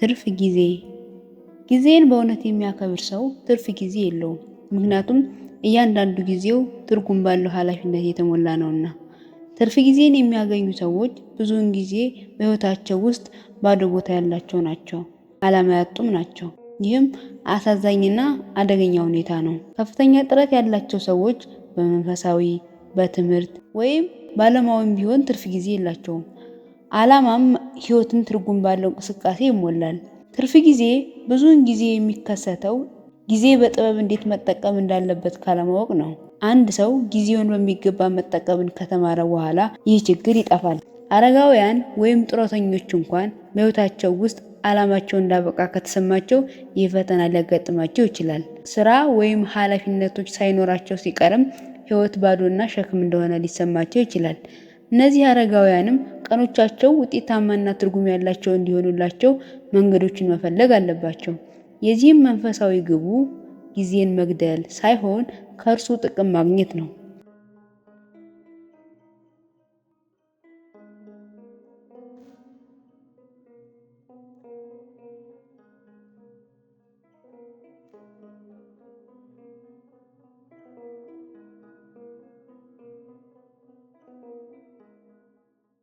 ትርፍ ጊዜ። ጊዜን በእውነት የሚያከብር ሰው ትርፍ ጊዜ የለውም። ምክንያቱም እያንዳንዱ ጊዜው ትርጉም ባለው ኃላፊነት የተሞላ ነውና። ትርፍ ጊዜን የሚያገኙ ሰዎች ብዙውን ጊዜ በሕይወታቸው ውስጥ ባዶ ቦታ ያላቸው ናቸው፣ ዓላማ ያጡም ናቸው። ይህም አሳዛኝና አደገኛ ሁኔታ ነው። ከፍተኛ ጥረት ያላቸው ሰዎች በመንፈሳዊ፣ በትምህርት ወይም በዓለማዊም ቢሆን ትርፍ ጊዜ የላቸውም። ዓላማም ሕይወትን ትርጉም ባለው እንቅስቃሴ ይሞላል። ትርፍ ጊዜ ብዙውን ጊዜ የሚከሰተው ጊዜ በጥበብ እንዴት መጠቀም እንዳለበት ካለማወቅ ነው። አንድ ሰው ጊዜውን በሚገባ መጠቀምን ከተማረ በኋላ ይህ ችግር ይጠፋል። አረጋውያን ወይም ጡረተኞች እንኳን በሕይወታቸው ውስጥ ዓላማቸው እንዳበቃ ከተሰማቸው ይህ ፈተና ሊያጋጥማቸው ይችላል። ስራ ወይም ኃላፊነቶች ሳይኖራቸው ሲቀርም ሕይወት ባዶና ሸክም እንደሆነ ሊሰማቸው ይችላል። እነዚህ አረጋውያንም ቀኖቻቸው ውጤታማና ትርጉም ያላቸው እንዲሆኑላቸው መንገዶችን መፈለግ አለባቸው። የዚህም መንፈሳዊ ግቡ ጊዜን መግደል ሳይሆን ከእርሱ ጥቅም ማግኘት ነው።